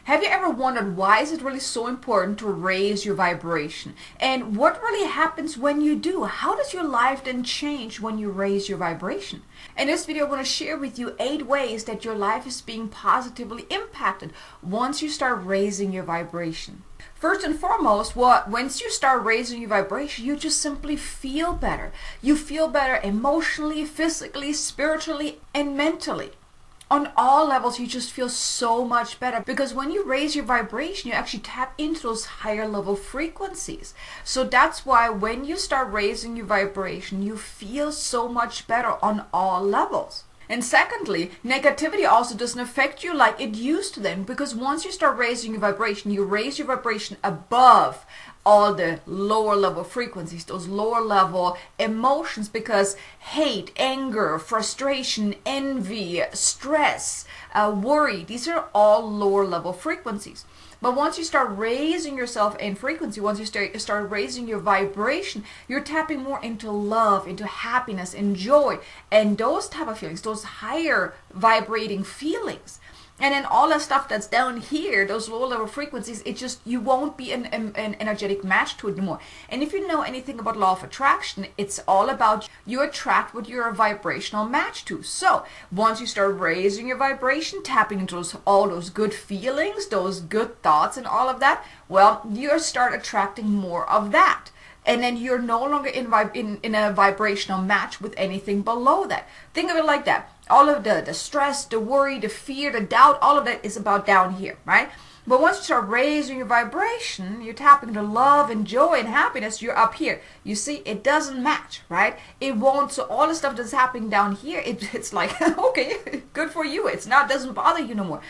Have you ever wondered why is it really so important to raise your vibration? And what really happens when you do? How does your life then change when you raise your vibration? In this video, I want to share with you 8 ways that your life is being positively impacted once you start raising your vibration. First and foremost, once you start raising your vibration, you just simply feel better. You feel better emotionally, physically, spiritually, and mentally. On all levels, you just feel so much better because when you raise your vibration, you actually tap into those higher level frequencies. So that's why when you start raising your vibration, you feel so much better on all levels. And secondly, negativity also doesn't affect you like it used to then, because once you start raising your vibration, you raise your vibration above all the lower level frequencies, those lower level emotions, because hate, anger, frustration, envy, stress, worry, these are all lower level frequencies. But once you start raising yourself in frequency, once you start raising your vibration, you're tapping more into love, into happiness, and joy, and those type of feelings, those higher vibrating feelings. And then all that stuff that's down here, those low level frequencies, it just, you won't be an energetic match to it anymore. And if you know anything about law of attraction, it's all about you attract what you're a vibrational match to. So once you start raising your vibration, tapping into all those good feelings, those good thoughts and all of that, well, you start attracting more of that. And then you're no longer in a vibrational match with anything below that. Think of it like that. All of the stress, the worry, the fear, the doubt, all of that is about down here, right? But once you start raising your vibration, you're tapping into love and joy and happiness, you're up here. You see, it doesn't match, right? It won't. So all the stuff that's happening down here, it's like, okay, good for you. It's not, doesn't bother you no more.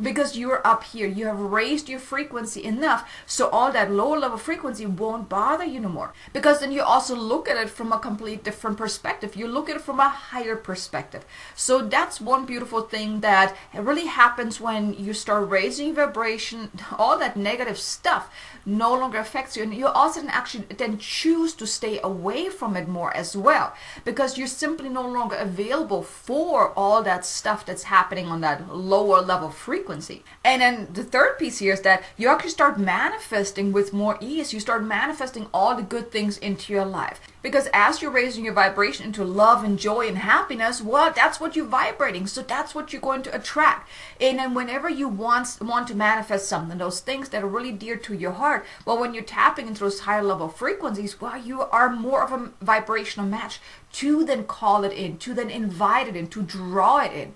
Because you're up here, you have raised your frequency enough so all that lower level frequency won't bother you no more. Because then you also look at it from a complete different perspective. You look at it from a higher perspective. So that's one beautiful thing that really happens when you start raising your vibration. All that negative stuff no longer affects you, and you also actually then choose to stay away from it more as well, because you're simply no longer available for all that stuff that's happening on that lower level frequency. And then the third piece here is that you actually start manifesting with more ease. You start manifesting all the good things into your life, because as you're raising your vibration into love and joy and happiness, well, that's what you're vibrating, so that's what you're going to attract. And then whenever you want to manifest something, those things that are really dear to your heart, well, when you're tapping into those higher level frequencies, well, you are more of a vibrational match to then call it in, to then invite it in, to draw it in.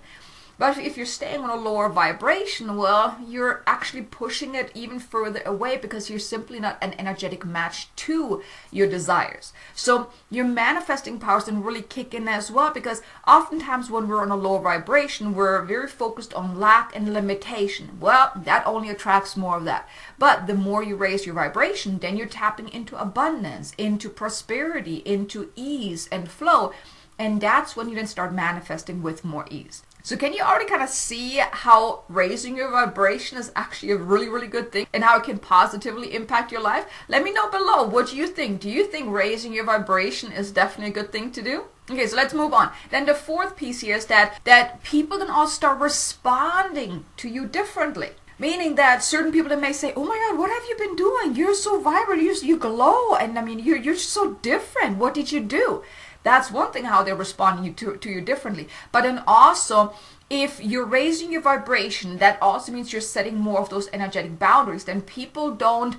But if you're staying on a lower vibration, well, you're actually pushing it even further away because you're simply not an energetic match to your desires. So your manifesting powers then really kick in as well, because oftentimes when we're on a lower vibration, we're very focused on lack and limitation. Well, that only attracts more of that. But the more you raise your vibration, then you're tapping into abundance, into prosperity, into ease and flow. And that's when you then start manifesting with more ease. So can you already kind of see how raising your vibration is actually a really, really good thing and how it can positively impact your life? Let me know below. What do you think? Do you think raising your vibration is definitely a good thing to do? Okay, so let's move on. Then the fourth piece here is that people then all start responding to you differently. Meaning that certain people that may say, oh my God, what have you been doing? You're so vibrant, you glow, and I mean, you're so different. What did you do? That's one thing, how they're responding to you differently. But then also, if you're raising your vibration, that also means you're setting more of those energetic boundaries. Then people don't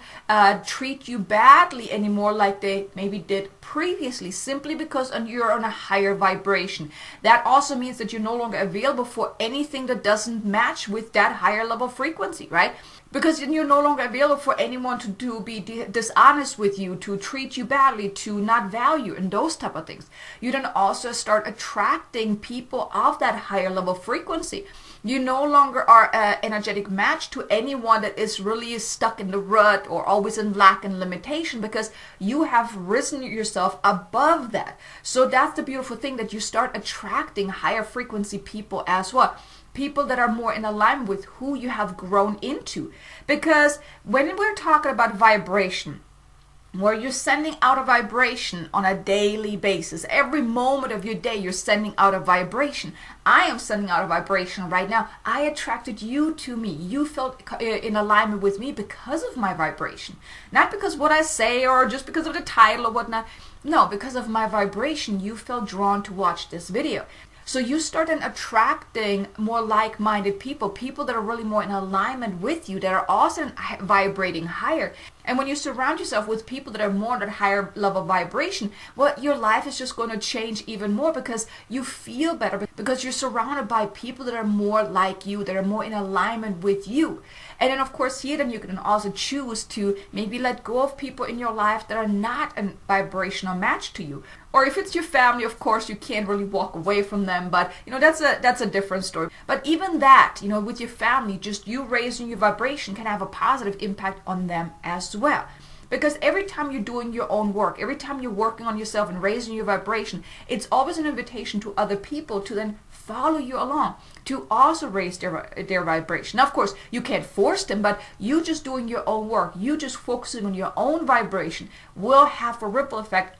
treat you badly anymore like they maybe did previously, simply because you're on a higher vibration. That also means that you're no longer available for anything that doesn't match with that higher level frequency, right? Because then you're no longer available for anyone to be dishonest with you, to treat you badly, to not value, and those type of things. You then also start attracting people of that higher level frequency. You no longer are an energetic match to anyone that is really stuck in the rut or always in lack and limitation, because you have risen yourself above that. So that's the beautiful thing, that you start attracting higher frequency people as well. People that are more in alignment with who you have grown into. Because when we're talking about vibration, where you're sending out a vibration on a daily basis. Every moment of your day, you're sending out a vibration. I am sending out a vibration right now. I attracted you to me. You felt in alignment with me because of my vibration. Not because what I say or just because of the title or whatnot. No, because of my vibration, you felt drawn to watch this video. So you start then attracting more like-minded people, people that are really more in alignment with you, that are also vibrating higher. And when you surround yourself with people that are more at a higher level vibration, well, your life is just going to change even more because you feel better, because you're surrounded by people that are more like you, that are more in alignment with you. And then, of course, here then you can also choose to maybe let go of people in your life that are not a vibrational match to you. Or if it's your family, of course, you can't really walk away from them. But, that's a different story. But even that, with your family, just you raising your vibration can have a positive impact on them as well. Because every time you're doing your own work, every time you're working on yourself and raising your vibration, it's always an invitation to other people to then follow you along, to also raise their vibration. Now, of course, you can't force them, but you just doing your own work, you just focusing on your own vibration will have a ripple effect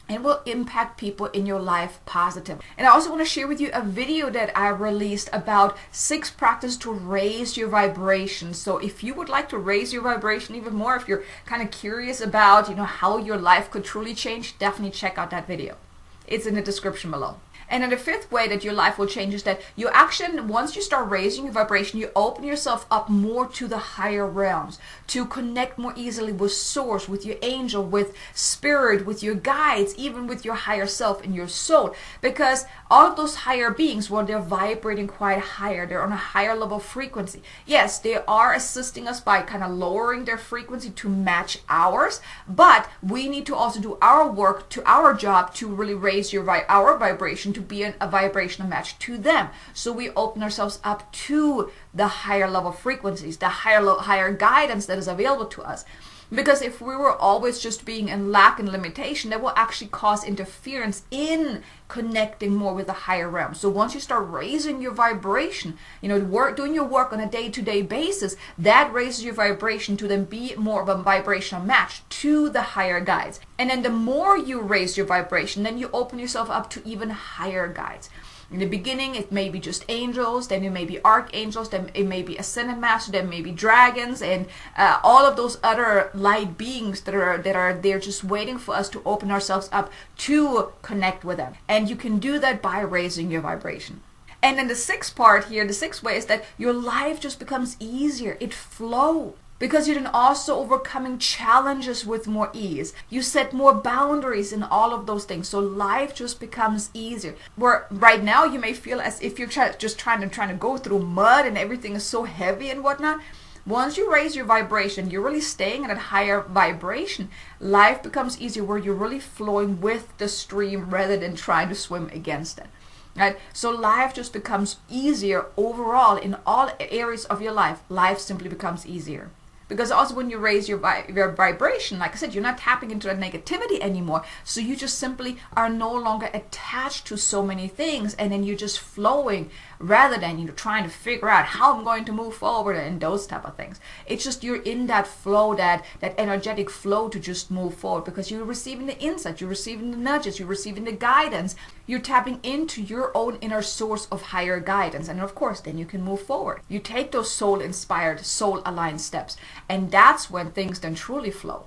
and will impact people in your life positively. And I also want to share with you a video that I released about 6 practices to raise your vibration. So if you would like to raise your vibration even more, if you're kind of curious about, how your life could truly change, definitely check out that video. It's in the description below. And then the 5th way that your life will change is that you actually, once you start raising your vibration, you open yourself up more to the higher realms, to connect more easily with source, with your angel, with spirit, with your guides, even with your higher self and your soul. Because all of those higher beings, well, they're vibrating quite higher. They're on a higher level frequency. Yes, they are assisting us by kind of lowering their frequency to match ours, but we need to also do our work, to our job, to really raise our vibration, to be a vibrational match to them. So we open ourselves up to the higher level frequencies, the higher guidance that is available to us. Because if we were always just being in lack and limitation, that will actually cause interference in connecting more with the higher realm. So once you start raising your vibration, doing your work on a day-to-day basis, that raises your vibration to then be more of a vibrational match to the higher guides. And then the more you raise your vibration, then you open yourself up to even higher guides. In the beginning, it may be just angels, then it may be archangels, then it may be ascended master, then maybe dragons, and all of those other light beings that are there just waiting for us to open ourselves up to connect with them. And you can do that by raising your vibration. And then the 6th part here, the 6th way, is that your life just becomes easier. It flows. Because you're then also overcoming challenges with more ease. You set more boundaries in all of those things. So life just becomes easier. Where right now you may feel as if you're just trying to go through mud and everything is so heavy and whatnot. Once you raise your vibration, you're really staying at a higher vibration. Life becomes easier where you're really flowing with the stream rather than trying to swim against it. Right? So life just becomes easier overall in all areas of your life. Life simply becomes easier. Because also when you raise your vibration, like I said, you're not tapping into that negativity anymore. So you just simply are no longer attached to so many things, and then you're just flowing rather than trying to figure out how I'm going to move forward and those type of things. It's just you're in that flow, that energetic flow to just move forward, because you're receiving the insight, you're receiving the nudges, you're receiving the guidance. You're tapping into your own inner source of higher guidance. And of course, then you can move forward. You take those soul-inspired, soul-aligned steps. And that's when things then truly flow.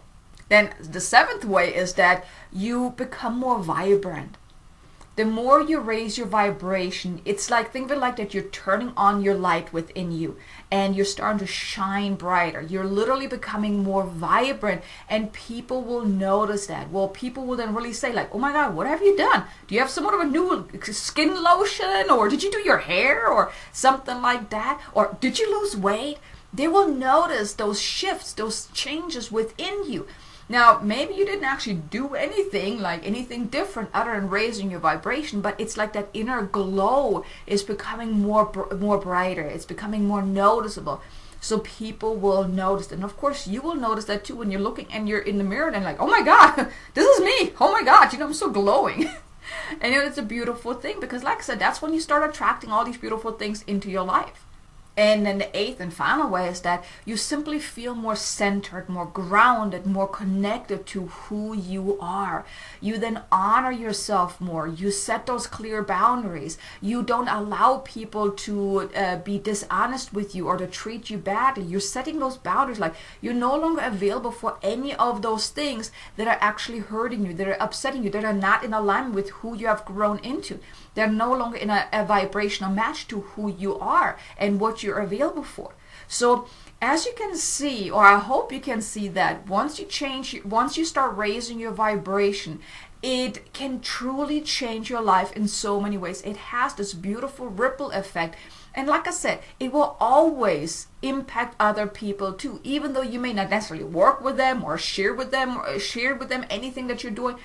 Then the 7th way is that you become more vibrant. The more you raise your vibration, it's like, think of it like that you're turning on your light within you and you're starting to shine brighter. You're literally becoming more vibrant, and people will notice that. Well, people will then really say like, oh my God, what have you done? Do you have some sort of a new skin lotion, or did you do your hair or something like that? Or did you lose weight? They will notice those shifts, those changes within you. Now, maybe you didn't actually do anything different other than raising your vibration, but it's like that inner glow is becoming more brighter. It's becoming more noticeable. So people will notice. And of course, you will notice that too when you're looking and you're in the mirror and like, oh my God, this is me. Oh my God, I'm so glowing. And it's a beautiful thing because like I said, that's when you start attracting all these beautiful things into your life. And then the eighth and final way is that you simply feel more centered, more grounded, more connected to who you are. You then honor yourself more. You set those clear boundaries. You don't allow people to be dishonest with you or to treat you badly. You're setting those boundaries. Like, you're no longer available for any of those things that are actually hurting you, that are upsetting you, that are not in alignment with who you have grown into. They're no longer in a vibrational match to who you are and what you're available for. So as you can see, or I hope you can see, that once you start raising your vibration, it can truly change your life in so many ways. It has this beautiful ripple effect. And like I said, it will always impact other people too, even though you may not necessarily work with them or share with them anything that you're doing.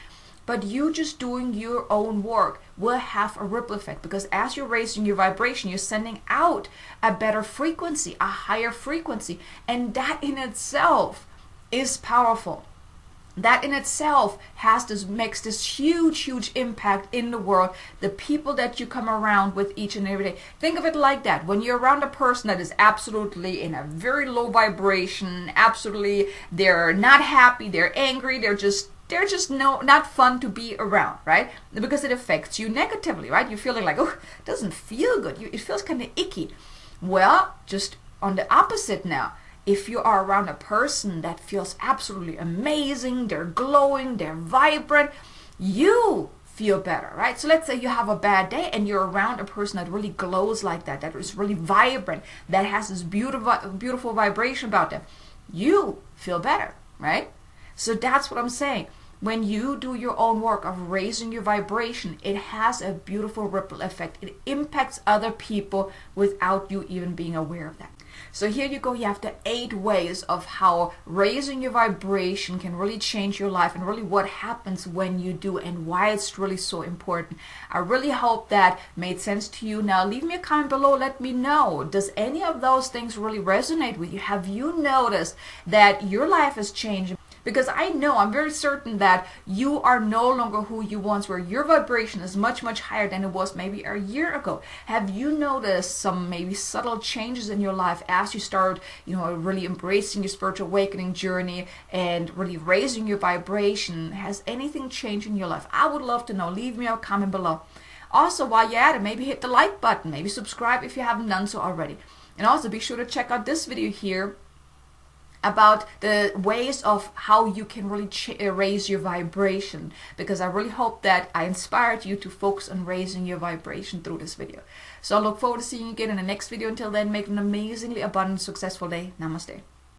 But you just doing your own work will have a ripple effect, because as you're raising your vibration, you're sending out a better frequency, a higher frequency. And that in itself is powerful. That in itself makes this huge impact in the world. The people that you come around with each and every day. Think of it like that. When you're around a person that is absolutely in a very low vibration, absolutely, they're not happy, they're angry, they're just not fun to be around, right? Because it affects you negatively, right? You're feeling like, oh, it doesn't feel good. It feels kind of icky. Well, just on the opposite now. If you are around a person that feels absolutely amazing, they're glowing, they're vibrant, you feel better, right? So let's say you have a bad day and you're around a person that really glows like that is really vibrant, that has this beautiful vibration about them. You feel better, right? So that's what I'm saying. When you do your own work of raising your vibration, it has a beautiful ripple effect. It impacts other people without you even being aware of that. So here you go. You have the 8 ways of how raising your vibration can really change your life, and really what happens when you do, and why it's really so important. I really hope that made sense to you. Now leave me a comment below. Let me know, does any of those things really resonate with you? Have you noticed that your life is changing? Because I'm very certain that you are no longer who you once were. Your vibration is much higher than it was maybe a year ago. Have you noticed some maybe subtle changes in your life as you start, really embracing your spiritual awakening journey and really raising your vibration? Has anything changed in your life? I would love to know. Leave me a comment below. Also, while you're at it, maybe hit the like button. Maybe subscribe if you haven't done so already. And also be sure to check out this video here about the ways of how you can really raise your vibration, because I really hope that I inspired you to focus on raising your vibration through this video. So I look forward to seeing you again in the next video. Until then, make an amazingly abundant, successful day. Namaste.